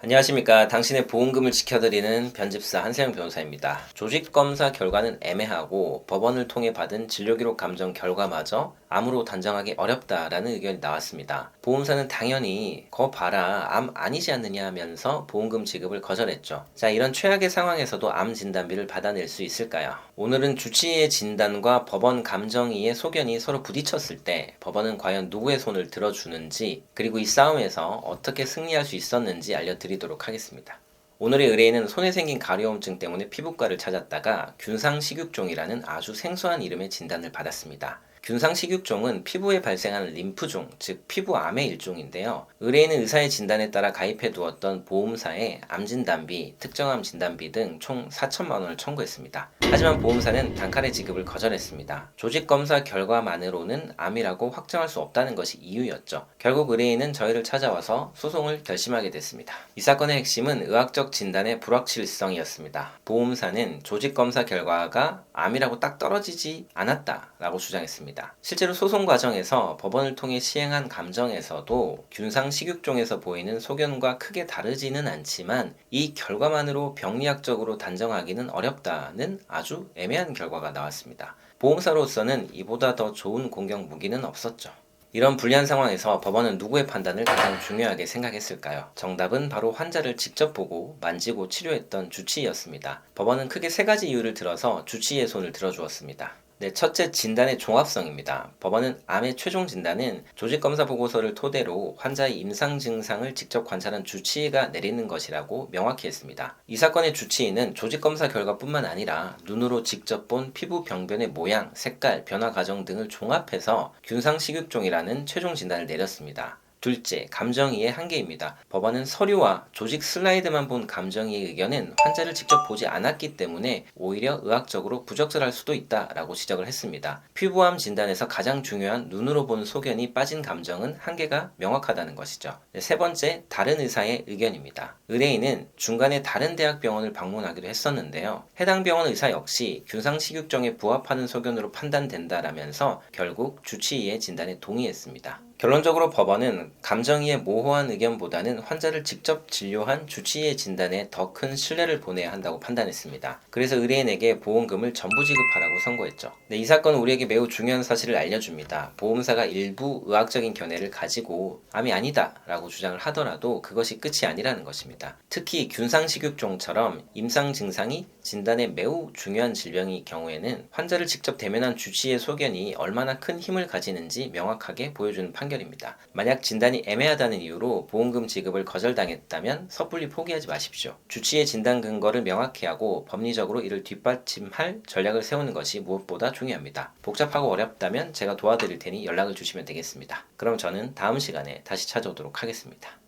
안녕하십니까. 당신의 보험금을 지켜드리는 변집사 한세영 변호사입니다. 조직검사 결과는 애매하고 법원을 통해 받은 진료기록 감정 결과마저 암으로 단정하기 어렵다라는 의견이 나왔습니다. 보험사는 당연히 거 봐라, 암 아니지 않느냐 하면서 보험금 지급을 거절했죠. 자, 이런 최악의 상황에서도 암 진단비를 받아낼 수 있을까요? 오늘은 주치의의 진단과 법원 감정의의 소견이 서로 부딪혔을 때 법원은 과연 누구의 손을 들어주는지, 그리고 이 싸움에서 어떻게 승리할 수 있었는지 알려드리도록 하겠습니다. 오늘의 의뢰인은 손에 생긴 가려움증 때문에 피부과를 찾았다가 균상식육종이라는 아주 생소한 이름의 진단을 받았습니다. 균상식육종은 피부에 발생하는 림프종, 즉 피부암의 일종인데요. 의뢰인은 의사의 진단에 따라 가입해 두었던 보험사에 암진단비, 특정암 진단비 등 총 4천만 원을 청구했습니다. 하지만 보험사는 단칼에 지급을 거절했습니다. 조직검사 결과만으로는 암이라고 확정할 수 없다는 것이 이유였죠. 결국 의뢰인은 저희를 찾아와서 소송을 결심하게 됐습니다. 이 사건의 핵심은 의학적 진단의 불확실성이었습니다. 보험사는 조직검사 결과가 암이라고 딱 떨어지지 않았다라고 주장했습니다. 실제로 소송 과정에서 법원을 통해 시행한 감정에서도 균상식육종에서 보이는 소견과 크게 다르지는 않지만 이 결과만으로 병리학적으로 단정하기는 어렵다는 아주 애매한 결과가 나왔습니다. 보험사로서는 이보다 더 좋은 공격 무기는 없었죠. 이런 불리한 상황에서 법원은 누구의 판단을 가장 중요하게 생각했을까요? 정답은 바로 환자를 직접 보고 만지고 치료했던 주치의였습니다. 법원은 크게 세 가지 이유를 들어서 주치의의 손을 들어주었습니다. 첫째, 진단의 종합성입니다. 법원은 암의 최종 진단은 조직검사 보고서를 토대로 환자의 임상 증상을 직접 관찰한 주치의가 내리는 것이라고 명확히 했습니다. 이 사건의 주치의는 조직검사 결과뿐만 아니라 눈으로 직접 본 피부 병변의 모양, 색깔, 변화 과정 등을 종합해서 균상식육종이라는 최종 진단을 내렸습니다. 둘째, 감정의의 한계입니다. 법원은 서류와 조직 슬라이드만 본 감정의의 의견은 환자를 직접 보지 않았기 때문에 오히려 의학적으로 부적절할 수도 있다라고 지적을 했습니다. 피부암 진단에서 가장 중요한 눈으로 보는 소견이 빠진 감정은 한계가 명확하다는 것이죠. 세 번째, 다른 의사의 의견입니다. 의뢰인은 중간에 다른 대학병원을 방문하기로 했었는데요. 해당 병원 의사 역시 균상식육종에 부합하는 소견으로 판단된다라면서 결국 주치의의 진단에 동의했습니다. 결론적으로 법원은 감정의의 모호한 의견보다는 환자를 직접 진료한 주치의의 진단에 더 큰 신뢰를 보내야 한다고 판단했습니다. 그래서 의뢰인에게 보험금을 전부 지급하라고 선고했죠. 이 사건은 우리에게 매우 중요한 사실을 알려줍니다. 보험사가 일부 의학적인 견해를 가지고 암이 아니다 라고 주장을 하더라도 그것이 끝이 아니라는 것입니다. 특히 균상식육종처럼 임상 증상이 진단에 매우 중요한 질병의 경우에는 환자를 직접 대면한 주치의의 소견이 얼마나 큰 힘을 가지는지 명확하게 보여주는 판결입니다. 만약 진단이 애매하다는 이유로 보험금 지급을 거절당했다면 섣불리 포기하지 마십시오. 주치의 진단 근거를 명확히 하고 법리적으로 이를 뒷받침할 전략을 세우는 것이 무엇보다 중요합니다. 복잡하고 어렵다면 제가 도와드릴 테니 연락을 주시면 되겠습니다. 그럼 저는 다음 시간에 다시 찾아오도록 하겠습니다.